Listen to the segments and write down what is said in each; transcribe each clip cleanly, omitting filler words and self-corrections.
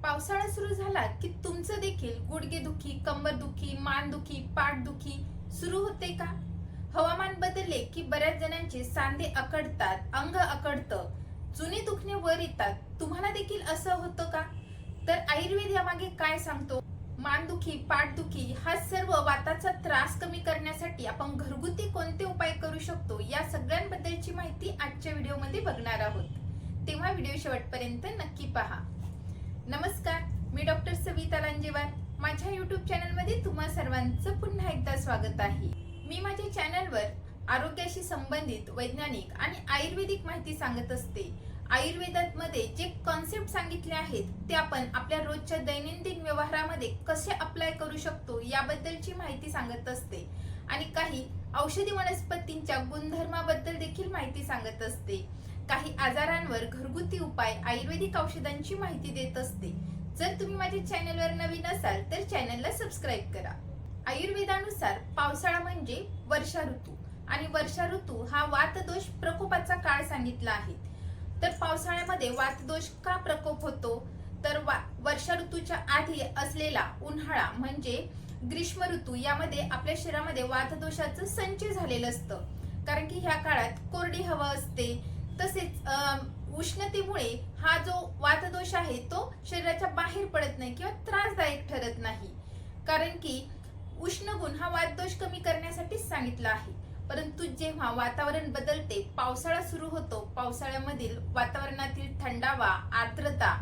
पावसाळा सुरू झाला की तुमचं देखील गुडघेदुखी, कंबरदुखी, मानदुखी, पाठदुखी सुरू होते का? हवामान बदलले की बऱ्याच जणांचे सांधे अकडतात, अंग अकडतं, जुने दुखणे वर येतात. तुम्हाला देखील असं होतं का? तर आयुर्वेद यामागे काय सांगतो? मानदुखी, पाठदुखी हा सर्व वाताचा त्रास कमी करण्यासाठी आपण घरगुती कोणते उपाय करू शकतो, या सगळ्यांबद्दलची माहिती आजच्या व्हिडिओमध्ये बघणार आहोत. तेव्हा व्हिडिओ शेवटपर्यंत नक्की पहा. नमस्कार, मी डॉक्टर सविता लांजेवार. माझ्या युट्यूब चॅनलमध्ये तुम्हा सर्वांचं पुन्हा एकदा स्वागत आहे. मी माझ्या चॅनलवर आरोग्याशी संबंधित वैज्ञानिक आणि आयुर्वेदिक माहिती सांगत असते. आयुर्वेदामध्ये जे कॉन्सेप्ट सांगितले आहेत ते आपण आपल्या रोजच्या दैनंदिन व्यवहारामध्ये कसे अप्लाय करू शकतो याबद्दलची माहिती सांगत असते आणि काही औषधी वनस्पतींच्या गुणधर्माबद्दल देखील माहिती सांगत असते. काही आजारांवर घरगुती उपाय, आयुर्वेदिक औषधांची माहिती देत असते. जर तुम्ही माझ्या चॅनलवर नवीन असाल तर चॅनलला सबस्क्राईब करा. आयुर्वेदानुसार पावसाळा म्हणजे वर्षा ऋतू आणि वर्षा ऋतू हा वातदोष प्रकोपाचा काळ सांगितला आहे. तर पावसाळ्यामध्ये वातदोष का प्रकोप होतो? तर वर्षा ऋतूच्या आधी असलेला उन्हाळा म्हणजे ग्रीष्म ऋतू, यामध्ये आपल्या शरीरामध्ये वातदोषाचं संचय झालेलं असतं. कारण की ह्या काळात कोरडी हवा असते, तसेच उष्णतेमुळे हा जो वातदोष आहे तो शरीराच्या बाहेर पडत नाही किंवा त्रासदायक ठरत नाही. कारण की उष्ण गुण हा वातदोष कमी करण्यासाठीच सांगितला आहे. परंतु जेव्हा वातावरण बदलते, पावसाळा सुरू होतो, पावसाळ्यामधील वातावरणातील थंडावा, आर्द्रता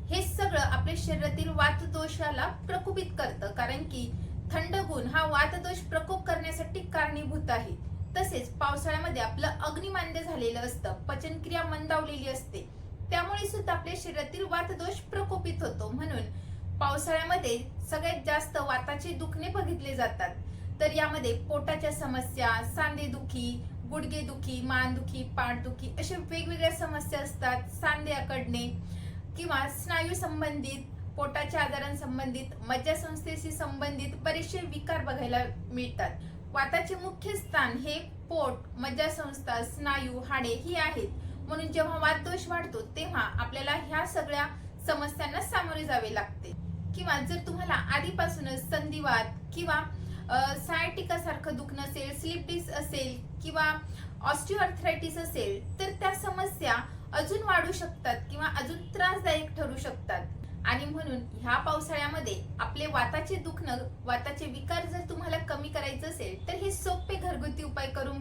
हे सगळं आपल्या शरीरातील वातदोषाला प्रकोपित करतं. कारण की थंड गुण हा वातदोष प्रकोप करण्यासाठी कारणीभूत आहे. तसेच पावसाळ्यामध्ये आपलं अग्निमांद्य झालेलं असतं, पचनक्रिया मंदावलेली असते, त्यामुळे सुद्धा आपल्या शरीरातील वातदोष प्रकोपित होतो. म्हणून पावसाळ्यामध्ये सगळ्यात जास्त वाताचे दुखणे बघितले जातात. तर यामध्ये पोटाच्या समस्या, सांधेदुखी, गुडघेदुखी, मानदुखी, पाठदुखी अशा वेगवेगळ्या समस्या असतात. सांधे अकडणे किंवा स्नायू संबंधित, पोटाच्या आजारांसंबंधित, मज्जासंस्थेशी संबंधित बरेचसे विकार बघायला मिळतात. वाताचे मुख्य स्थान हे पोट, मज्जासंस्था, स्नायू, हाडे ही आहेत. म्हणून जेव्हा वातदोष वाढतो तेव्हा आपल्याला ह्या सगळ्या समस्यांना सामोरे जावे लागते. किंवा जर तुम्हाला आधीपासूनच संधिवात किंवा सायटिका सारखं दुखणं असेल, स्लिप डिस्क असेल किंवा ऑस्टिओआर्थरायटिस असेल तर त्या समस्या अजून वाढू शकतात किंवा अजून त्रासदायक ठरू शकतात. आणि म्हणून ह्या पावसाळ्यामध्ये आपले वाताचे दुखणं, वाताचे विकार जर तुम्हाला कमी करायचं असेल तर हे सोपे घरगुती उपाय करून,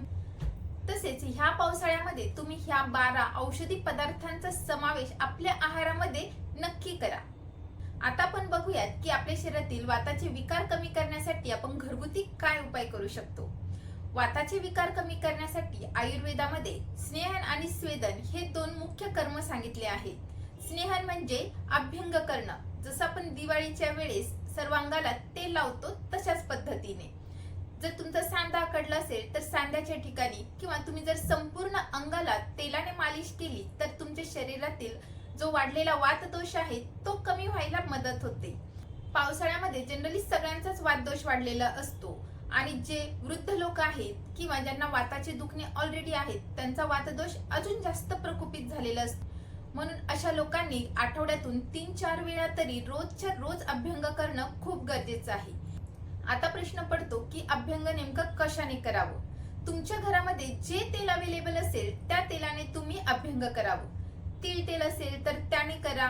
तसेच ह्या पावसाळ्यामध्ये तुम्ही ह्या 12 औषधी पदार्थांचा समावेश आपल्या आहारामध्ये नक्की करा. आता आपण बघूयात की आपल्या शरीरातील वाताचे विकार कमी करण्यासाठी आपण घरगुती काय उपाय करू शकतो. वाताचे विकार कमी करण्यासाठी आयुर्वेदामध्ये स्नेहन आणि स्वेदन हे 2 मुख्य कर्म सांगितले आहेत. स्नेहन म्हणजे अभ्यंग करणं, जसं आपण दिवाळीच्या वेळेस सर्वांगाला तेल लावतो तशाच पद्धतीने. जर तुमचा सांधा अकडला असेल तर सांध्याच्या ठिकाणी किंवा तुम्ही जर संपूर्ण अंगाला तेलाने मालिश केली तर तुमच्या शरीरातील जो वाढलेला वातदोष आहे तो कमी व्हायला मदत होते. पावसाळ्यामध्ये जनरली सगळ्यांचाच वातदोष वाढलेला असतो आणि जे वृद्ध लोक आहेत किंवा ज्यांना वाताचे दुखणे ऑलरेडी आहेत त्यांचा वातदोष अजून जास्त प्रकोपित झालेला असतो. म्हणून अशा लोकांनी आठवड्यातून 3-4 वेळा तरी रोजच्या रोज अभ्यंग करणं खूप गरजेचं आहे. आता प्रश्न पडतो की अभ्यंग नेमकं कशाने करावं? तुमच्या घरामध्ये जे तेल अवेलेबल असेल त्या तेलाने तुम्ही अभ्यंग करावं. तीळ तेल असेल तर त्याने करा,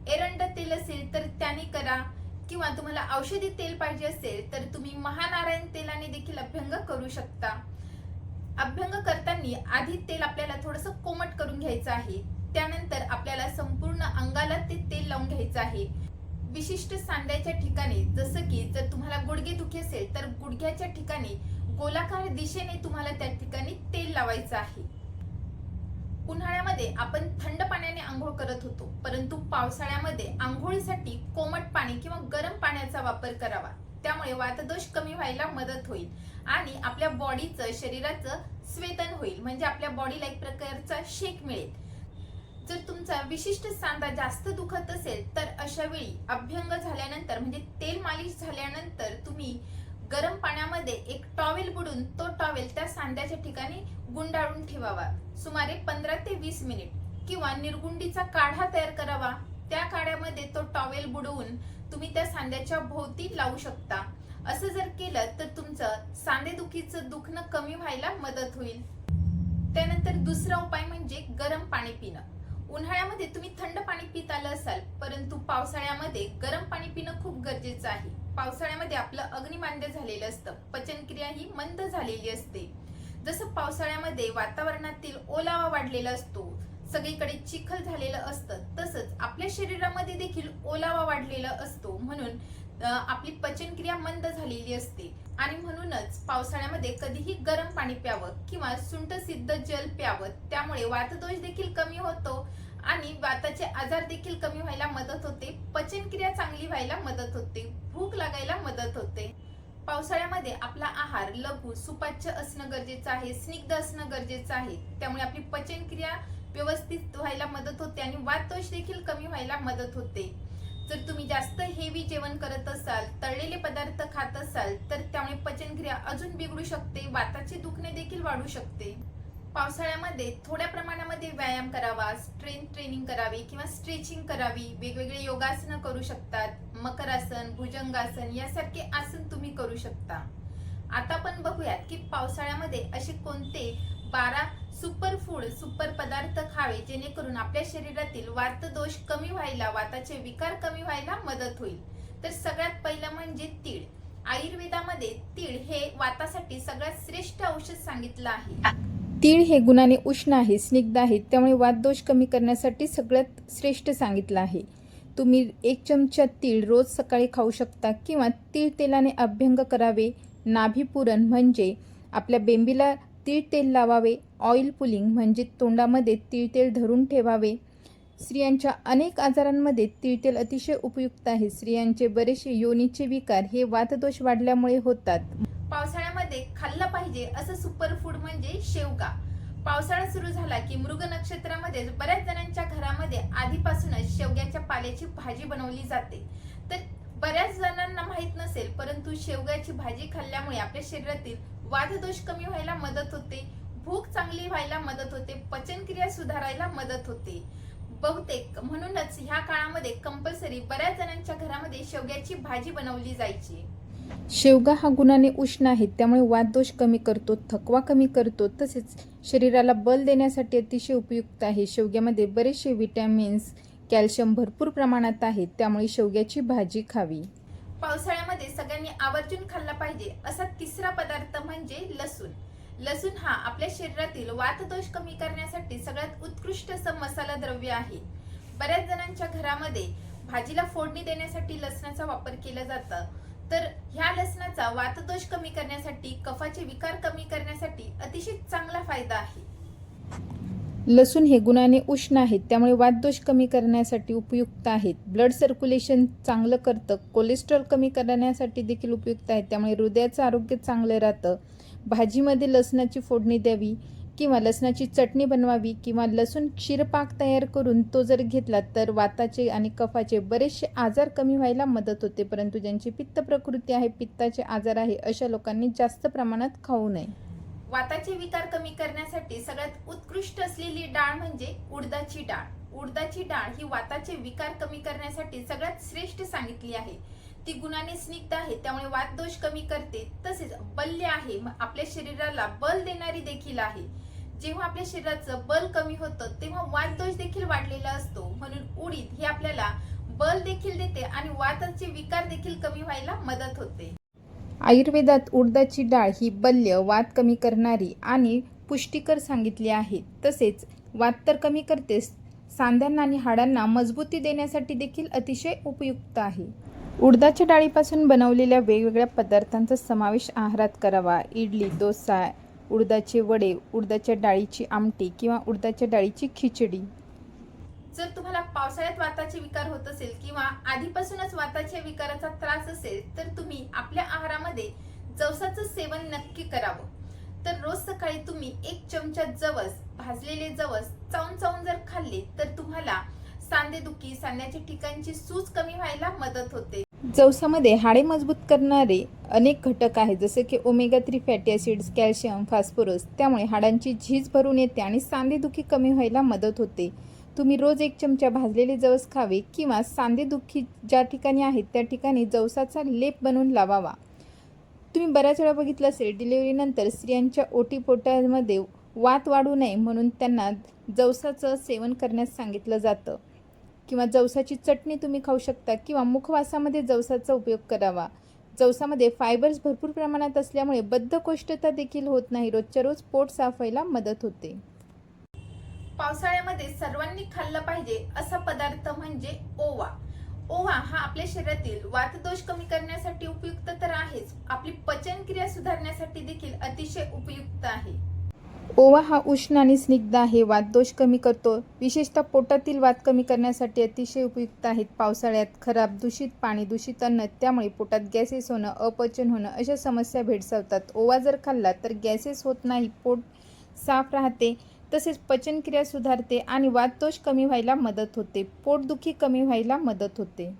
एरंड तेल असेल तर त्याने करा, किंवा तुम्हाला औषधी तेल पाहिजे असेल तर तुम्ही महानारायण तेलाने देखील अभ्यंग करू शकता. अभ्यंग करताना आधी तेल आपल्याला थोडंसं कोमट करून घ्यायचं आहे. त्यानंतर आपल्याला संपूर्ण अंगाला ते तेल लावून घ्यायचं आहे. विशिष्ट सांध्याच्या ठिकाणी, जसं की जर तुम्हाला गुडघेदुखी असेल तर गुडघ्याच्या ठिकाणी गोलाकार दिशेने तुम्हाला त्या ठिकाणी तेल लावायचं आहे. उन्हाळ्यामध्ये आपण थंड पाण्याने आंघोळ करत होतो, परंतु पावसाळ्यामध्ये आंघोळीसाठी कोमट पाणी किंवा गरम पाण्याचा वापर करावा. त्यामुळे वातदोष कमी व्हायला मदत होईल आणि आपल्या बॉडीचं, शरीराचं स्वेदन होईल, म्हणजे आपल्या बॉडीला एक प्रकारचा शेक मिळेल. जर तुमचा विशिष्ट सांधा जास्त दुखत असेल तर अशा वेळी अभ्यंग झाल्यानंतर म्हणजे तेल मालिश झाल्यानंतर तुम्ही गरम पाण्यामध्ये एक टॉवेल बुडून तो टॉवेल त्या सांध्याच्या ठिकाणी गुंडाळून ठेवावा सुमारे 15 ते 20 मिनिट, किंवा निर्गुंडीचा काढा तयार करावा, त्या काड्यामध्ये तो टॉवेल बुडवून तुम्ही त्या सांध्याच्या भोवती लावू शकता. असं जर केलं तर तुमचं सांधेदुखीचं दुखणं कमी व्हायला मदत होईल. त्यानंतर दुसरा उपाय म्हणजे गरम पाणी पिणं. उन्हाळ्यामध्ये तुम्ही थंड पाणी पित आलं असाल, परंतु पावसाळ्यामध्ये गरम पाणी पिणं खूप गरजेचं आहे. पावसाळ्यामध्ये आपलं अग्निमांद्य झालेलं असतं, पचनक्रिया ही मंद झालेली असते. जसं पावसाळ्यामध्ये वातावरणातील ओलावा वाढलेला असतो, सगळीकडे चिखल झालेलं असतं, तसंच आपल्या शरीरामध्ये देखील ओलावा वाढलेला असतो. म्हणून आपली पचनक्रिया मंद झालेली असते आणि म्हणूनच पावसाळ्यामध्ये कधीही गरम पाणी प्यावं किंवा सुंठ सिद्ध जल प्यावं. त्यामुळे वातदोष देखील कमी होतो आणि वाताचे आजार देखील कमी व्हायला मदत होते, पचनक्रिया चांगली व्हायला मदत होते, भूक लागायला मदत होते. पावसाळ्यामध्ये आपला आहार लघु सुपाच्य असणं गरजेचं आहे, स्निग्ध असणं गरजेचं आहे. त्यामुळे आपली पचनक्रिया व्यवस्थित व्हायला मदत होते आणि वातदोष देखील कमी व्हायला मदत होते. जर तुम्ही जास्त हेवी जेवण करत असाल, तळलेले पदार्थ खात असाल, तर त्यामुळे पचनक्रिया अजून बिघडू शकते, वाताचे दुखणे देखील वाढू शकते. पावसाळ्यामध्ये थोड्या प्रमाणामध्ये व्यायाम करावा, स्ट्रेंथ ट्रेनिंग करावी किंवा स्ट्रेचिंग करावी. वेगवेगळे योगासनं करू शकतात, मकरासन, भुजंगासन यासारखे आसन तुम्ही करू शकता. आता आपण बघूयात की पावसाळ्यामध्ये असे कोणते 12 सुपर पदार्थ खावे जेणेकरून आपल्या शरीरातील वातदोष कमी व्हायला, वाताचे विकार कमी व्हायला मदत होईल. तर सगळ्यात पहिलं म्हणजे तीळ. आयुर्वेदामध्ये तीळ हे वातासाठी सगळ्यात श्रेष्ठ औषध सांगितलं आहे. तीळ हे गुणाने उष्ण आहे, स्निग्ध आहे, त्यामुळे वातदोष कमी करण्यासाठी सगळ्यात श्रेष्ठ सांगितलं आहे. तुम्ही 1 चमचा तीळ रोज सकाळी खाऊ शकता किंवा तीळ तेलाने अभ्यंग करावे. नाभीपुरण म्हणजे आपल्या बेंबीला तीळ तेल लावावे. ऑइल पुलिंग म्हणजे तोंडामध्ये तीळ तेल धरून ठेवावे. स्त्रियांच्या अनेक आजारांमध्ये तीळ तेल अतिशय उपयुक्त आहे. स्त्रियांचे बरेचसे योनीचे विकार हे वातदोष वाढल्यामुळे होतात. पावसाळ्यामध्ये खाल्लं पाहिजे असं सुपरफूड म्हणजे शेवगा. पावसाळा सुरू झाला की मृग नक्षत्रामध्ये बऱ्याच जणांच्या घरामध्ये आधीपासूनच शेवग्याच्या पाल्याची भाजी बनवली जाते. तर बऱ्याच जणांना माहित नसेल, परंतु शेवग्याची भाजी खाल्ल्यामुळे आपल्या शरीरातील वातदोष कमी व्हायला मदत होते, भूक चांगली व्हायला मदत होते, पचनक्रिया सुधारायला मदत होते. बहुतेक म्हणूनच ह्या काळामध्ये कंपल्सरी बऱ्याच जणांच्या घरामध्ये शेवग्याची भाजी बनवली जायची. शेवगा हा गुणाने उष्ण आहे, त्यामुळे वातदोष कमी करतो, थकवा कमी करतो, तसेच शरीराला बल देण्यासाठी अतिशय उपयुक्त आहे. शेवग्यामध्ये बरेचसे विटॅमिन्स, कॅल्शियम भरपूर प्रमाणात आहे, त्यामुळे शेवग्याची भाजी खावी. पावसाळ्यामध्ये सगळ्यांनी आवर्जून खाल्ला पाहिजे असा तिसरा पदार्थ म्हणजे लसूण. लसूण हा आपल्या शरीरातील वातदोष कमी करण्यासाठी सगळ्यात उत्कृष्ट असं मसाला द्रव्य आहे. बऱ्याच जणांच्या घरामध्ये भाजीला फोडणी देण्यासाठी लसणाचा वापर केला जातो. तर ह्या लसणाचा वातदोष कमी करण्यासाठी, कफाचे विकार कमी करण्यासाठी अतिशय चांगला फायदा आहे. लसूण हे गुणाने उष्ण आहेत, त्यामुळे वातदोष कमी करण्यासाठी उपयुक्त आहेत. ब्लड सर्क्युलेशन चांगलं करतं, कोलेस्ट्रॉल कमी करण्यासाठी देखील उपयुक्त आहे, त्यामुळे हृदयाचं आरोग्य चांगलं राहतं. भाजीमध्ये लसणाची फोडणी द्यावी किंवा लसणाची चटणी बनवावी किंवा लसूण क्षीरपाक तयार करून तो जर घेतला तर वाताचे आणि कफाचे बरेचसे आजार कमी व्हायला मदत होते. परंतु ज्यांची पित्त प्रकृती आहे, पित्ताचे आजार आहे, अशा लोकांनी जास्त प्रमाणात खाऊ नये. वाताचे विकार कमी करण्यासाठी सगळ्यात उत्कृष्ट असलेली डाळ म्हणजे उडदाची डाळ. उडदाची डाळ ही वाताचे विकार कमी करण्यासाठी सगळ्यात श्रेष्ठ सांगितली आहे. ती गुणाने स्निग्ध आहे, त्यामुळे वातदोष कमी करते, तसेच बल्य आहे, आपल्या शरीराला बल देणारी देखील आहे. जेव्हा आपल्या शरीराचं बल कमी होतं तेव्हा वातदोष देखील वाढलेला असतो. म्हणून उडीद ही आपल्याला बल देखील देते आणि वाताचे विकार देखील कमी व्हायला मदत होते. आयुर्वेदात उडदाची डाळ ही बल्य, वात कमी करणारी आणि पुष्टिकर सांगितली आहे. तसेच वात तर कमी करतेच, सांध्यांना आणि हाडांना मजबूती देण्यासाठी देखील अतिशय उपयुक्त आहे. उडदाच्या डाळीपासून बनवलेल्या वेगवेगळ्या पदार्थांचा समावेश आहारात करावा. इडली, डोसा, उडदाचे वडे, उडदाच्या डाळीची आमटी किंवा उडदाच्या डाळीची खिचडी. जर तुम्हाला पावसाळ्यात वाताचे विकार होत असेल किंवा आधीपासूनच वाताच्या विकाराचा त्रास असेल तर तुम्ही आपल्या आहारामध्ये जवसाचं सेवन नक्की करावं. तर रोज सकाळी तुम्ही 1 चमचा जवस, भाजलेले जवस चावून जर खाल्ले तर तुम्हाला सांधेदुखी, सांध्याच्या ठिकाणची सूज कमी व्हायला मदत होते. जवसामध्ये हाडे मजबूत करणारे अनेक घटक आहेत, जसे की omega 3 fatty acids, calcium, phosphorus. त्यामुळे हाडांची झीज भरून येते आणि सांधेदुखी कमी व्हायला मदत होते. तुम्ही रोज 1 चमचा भाजलेले जवस खावे किंवा सांधेदुखी ज्या ठिकाणी आहेत त्या ठिकाणी जवसाचा लेप बनवून लावावा. तुम्ही बऱ्याच वेळा बघितलं असेल, डिलिव्हरीनंतर स्त्रियांच्या ओटीपोटामध्ये वात वाढू नये म्हणून त्यांना जवसाचं सेवन करण्यास सांगितलं जातं किंवा जवसाची चटणी तुम्ही खाऊ शकता किंवा मुखवासामध्ये जवसाचा उपयोग करावा. जवसामध्ये फायबर्स भरपूर प्रमाणात असल्यामुळे बद्धकोष्ठता देखील होत नाही. रोजच्या रोज पोट साफ व्हायला मदत होते. पावसाळ्यामध्ये सर्वांनी खाल्लं पाहिजे असा पदार्थ म्हणजे ओवा. ओवा हा आपल्या शरीरातील वातदोष कमी करण्यासाठी उपयुक्त तर आहेच, आपली पचनक्रिया सुधारण्यासाठी देखील अतिशय उपयुक्त आहे. ओवा हा उष्ण आणि स्निग्ध आहे. वातदोष कमी करतो. विशेषतः पोटातील वात कमी करण्यासाठी अतिशय उपयुक्त आहेत. पावसाळ्यात खराब दूषित पाणी, दूषित अन्न, त्यामुळे पोटात गॅसेस होणं, अपचन होणं अशा समस्या भेडसावतात. ओवा जर खाल्ला तर गॅसेस होत नाही, पोट साफ राहते, तसेच पचनक्रिया सुधारते आणि वातदोष कमी व्हायला मदत होते. पोटदुखी कमी व्हायला मदत होते.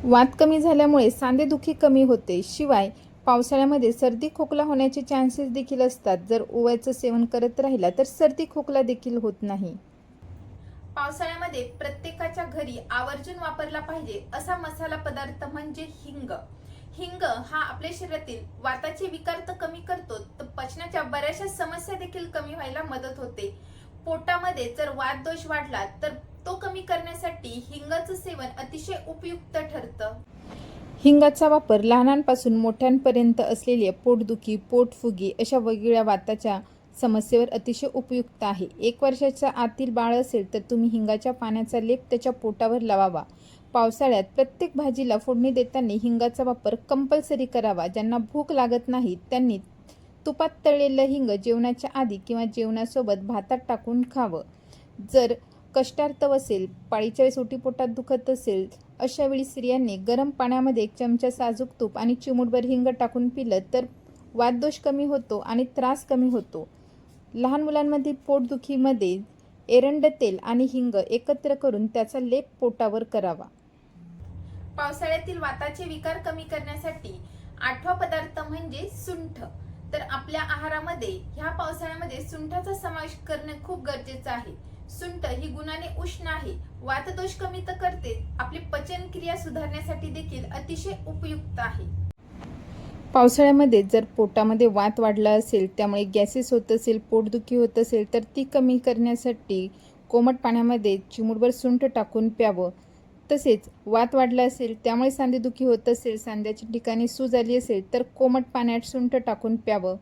वात कमी झाल्यामुळे सांधेदुखी कमी होते. शिवाय पावसाळ्यामध्ये सर्दी खोकला होण्याचे चान्सेस देखील असतात. जर ओव्याचं सेवन करत राहिला तर सर्दी खोकला देखील होत नाही. पावसाळ्यामध्ये प्रत्येकाच्या घरी आवर्जून वापरला पाहिजे असा मसाला पदार्थ म्हणजे हिंग. हिंग हा आपल्या शरीरातील वाताचे विकार तर कमी करतो, तर पचनाच्या बऱ्याचशा समस्या देखील कमी व्हायला मदत होते. पोटामध्ये जर वातदोष वाढला तर तो कमी करण्यासाठी हिंगाचं सेवन अतिशय उपयुक्त ठरतं. हिंगाचा वापर लहानांपासून मोठ्यांपर्यंत असलेल्या पोटदुखी, पोटफुगी अशा वेगवेगळ्या वाताच्या समस्येवर अतिशय उपयुक्त आहे. 1 वर्षाच्या आतील बाळ असेल तर तुम्ही हिंगाच्या पाण्याचा लेप त्याच्या पोटावर लावावा. पावसाळ्यात प्रत्येक भाजीला फोडणी देताना हिंगाचा वापर कंपल्सरी करावा. ज्यांना भूक लागत नाही त्यांनी तुपात तळलेलं हिंग जेवणाच्या आधी किंवा जेवणासोबत भातात टाकून खावं. जर कष्टार्थ असेल, पाळीच्या वेळेस ओटीपोटात दुखत असेल, अशा वेळी स्त्रियांनी गरम पाण्यामध्ये 1 चमचा साजूक तूप आणि चिमूटभर हिंग टाकून पिलं तर वातदोष कमी होतो आणि त्रास कमी होतो. लहान मुलांमध्ये पोटदुखीमध्ये एरंड तेल आणि हिंग एकत्र करून त्याचा लेप पोटावर करावा. पावसाळ्यातील वाताचे विकार कमी करण्यासाठी 8वा पदार्थ म्हणजे सुंठ. तर आपल्या आहारामध्ये ह्या पावसाळ्यामध्ये सुंठाचा समावेश करणे खूप गरजेचं आहे. सुंठ ही गुणाने उष्ण आहे, वातदोष कमी तर करते, आपली पचनक्रिया सुधारण्यासाठी देखील अतिशय उपयुक्त आहे. पावसाळ्यामध्ये जर पोटामध्ये वात वाढला असेल, त्यामुळे गॅसेस होत असेल, पोटदुखी होत असेल तर ती कमी करण्यासाठी कोमट पाण्यामध्ये चिमूटभर सुंठ टाकून प्यावं. तसेच वात वाढला असेल, त्यामुळे सांधेदुखी होत असेल, सांध्याच्या ठिकाणी सूज आली असेल तर कोमट पाण्यात सुंठ टाकून प्यावं.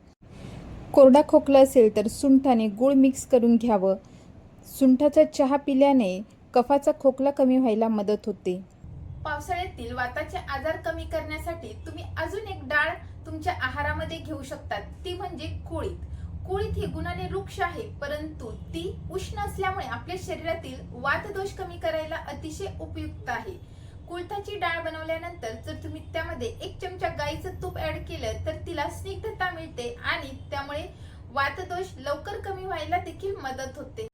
कोरडा खोकला असेल तर सुंठाने गूळ मिक्स करून घ्यावं. सुंठाचा चहा पिल्याने कफाचा खोकला कमी व्हायला मदत होते. पावसाळ्यातील वाताचे आजार कमी करण्यासाठी तुम्ही अजून एक डाळ तुमच्या आहारामध्ये घेऊ शकतात, ती म्हणजे कुळीथ. कुळीथ ही गुणाने वृक्ष आहे, परंतु ती उष्ण असल्यामुळे आपल्या शरीरातील वातदोष कमी करायला अतिशय उपयुक्त आहे. कुळथाची डाळ बनवल्यानंतर जर तुम्ही त्यामध्ये 1 चमचा गाईचं तूप ऍड केलं तर तिला स्निग्धता मिळते आणि त्यामुळे वातदोष लवकर कमी व्हायला देखील मदत होते.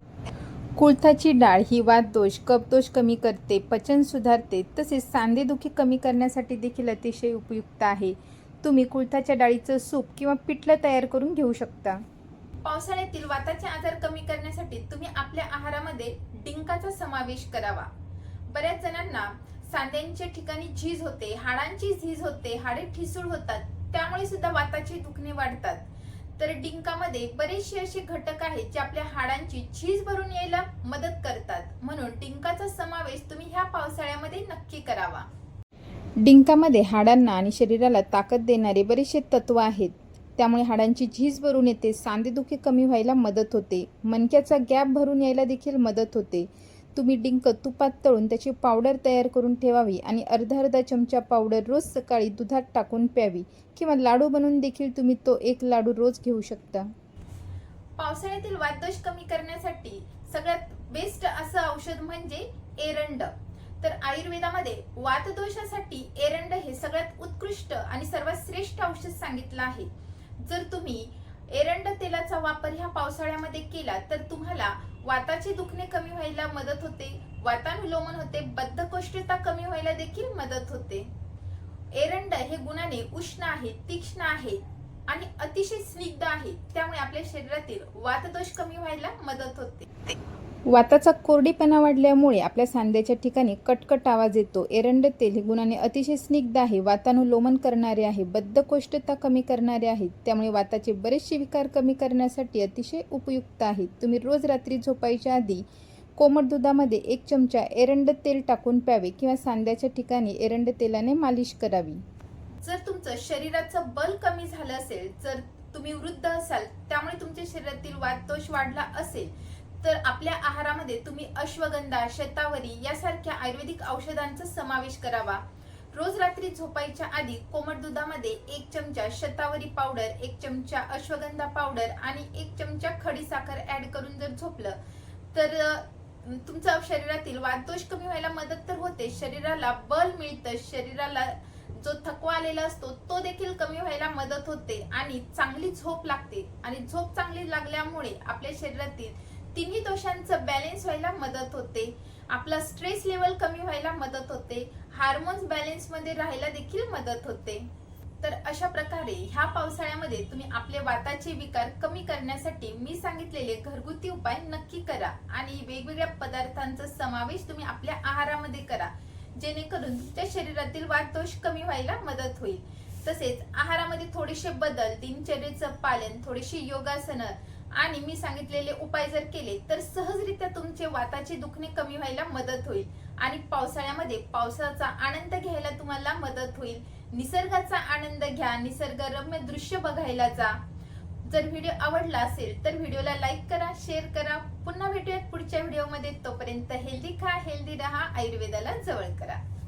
कुळथाची डाळ ही वातदोष, कफदोष कमी करते, पचन सुधारते, तसेच सांधेदुखी कमी करण्यासाठी देखील अतिशय उपयुक्त आहे. तुम्ही कुळथाच्या डाळीचं सूप किंवा पिठलं तयार करून घेऊ शकता. पावसाळ्यातील वाताचे आजार कमी करण्यासाठी तुम्ही आपल्या आहारामध्ये डिंकाचा समावेश करावा. बऱ्याच जणांना सांध्यांच्या ठिकाणी झीज होते, हाडांची झीज होते, हाडे ठिसूळ होतात, त्यामुळे सुद्धा वाताचे दुखणे वाढतात. तर डिंकामध्ये बरेचसे असे घटक आहेत जे आपल्या हाडांची झीज भरून यायला मदत करतात, म्हणून डिंकाचा समावेश तुम्ही ह्या पावसाळ्यामध्ये नक्की करावा. डिंकामध्ये हाडांना आणि शरीराला ताकद देणारे बरेचसे तत्व आहेत, त्यामुळे हाडांची झीज भरून येते, सांधेदुखी कमी व्हायला मदत होते, मणक्याचा गॅप भरून यायला देखील मदत होते. तुम्ही डिंक तुपात तळून त्याची पावडर तयार करून ठेवावी आणि अर्धा चमचा पावडर रोज सकाळी दुधात टाकून प्यावी किंवा लाडू बनवून देखील तुम्ही तो 1 लाडू रोज घेऊ शकता. पावसाळ्यातील वातदोष कमी करण्यासाठी सगळ्यात बेस्ट असं औषध म्हणजे एरंड. तर आयुर्वेदामध्ये वातदोषासाठी एरंड हे सगळ्यात उत्कृष्ट आणि सर्वात श्रेष्ठ औषध सांगितलं आहे. जर तुम्ही एरंड तेलाचा वापर ह्या पावसाळ्यामध्ये केला तर तुम्हाला वाताचे दुखणे कमी व्हायला मदत होते, वातानुलोमन होते, बद्धकोष्ठता कमी व्हायला देखील मदत होते. एरंड हे गुणाने उष्ण आहे, तीक्ष्ण आहे आणि अतिशय स्निग्ध आहे, त्यामुळे आपल्या शरीरातील वातदोष कमी व्हायला मदत होते. वाताचा कोरडेपणा वाढल्यामुळे आपल्या सांध्याच्या ठिकाणी कटकट आवाज येतो. एरंड तेल हे गुणाने अतिशय स्निग्ध आहे, वातानुलोमन करणारे आहे, बद्धकोष्ठता कमी करणारे आहे, त्यामुळे वाताचे बरेचसे विकार कमी करण्यासाठी अतिशय उपयुक्त आहे. तुम्ही रोज रात्री झोपायच्या आधी कोमट दुधामध्ये 1 चमचा एरंड तेल टाकून प्यावे किंवा सांध्याच्या ठिकाणी एरंड तेलाने मालिश करावी. जर तुमचं शरीराचं बल कमी झालं असेल, जर तुम्ही वृद्ध असाल, त्यामुळे तुमच्या शरीरातील वातदोष वाढला असेल, तर आपल्या आहारामध्ये तुम्ही अश्वगंधा, शतावरी यासारख्या आयुर्वेदिक औषधांचा समावेश करावा. रोज रात्री झोपायच्या आधी कोमट दुधामध्ये 1 चमचा शतावरी पावडर, 1 चमचा अश्वगंधा पावडर आणि 1 चमचा खडी साखर ऍड करून जर झोपलं तर तुमच्या शरीरातील वातदोष कमी व्हायला मदत तर होते, शरीराला बल मिळतं, शरीराला जो थकवा आलेला असतो तो देखील कमी व्हायला मदत होते आणि चांगली झोप लागते. आणि झोप चांगली लागल्यामुळे आपल्या शरीरातील तिन्ही दोषांचं बॅलन्स व्हायला मदत होते, आपला स्ट्रेस लेवल कमी व्हायला मदत होते, हार्मोन्स बॅलन्स मध्ये राहायला देखील मदत होते. तर अशा प्रकारे ह्या पावसाळ्यामध्ये तुम्ही आपले वाताचे विकार कमी करण्यासाठी मी सांगितलेले घरगुती उपाय नक्की करा आणि वेगवेगळ्या पदार्थांचा समावेश तुम्ही आपल्या आहारामध्ये करा, जेणेकरून तुमच्या शरीरातील वातदोष कमी व्हायला मदत होईल. तसेच आहारामध्ये थोडेसे बदल, दिनचर्येचं पालन, थोडीशी योगासनं आणि मी सांगितलेले उपाय जर केले तर सहजरित्या तुमचे वाताचे दुखणे कमी व्हायला मदत होईल आणि पावसाळ्यामध्ये पावसाचा आनंद घ्यायला तुम्हाला मदत होईल. निसर्गाचा आनंद घ्या, निसर्गरम्य दृश्य बघायला जा. जर व्हिडिओ आवडला असेल तर व्हिडिओला लाईक करा, शेअर करा. पुन्हा भेटूयात पुढच्या व्हिडिओमध्ये. तोपर्यंत हेल्दी खा, हेल्दी राहा, आयुर्वेदाला जवळ करा.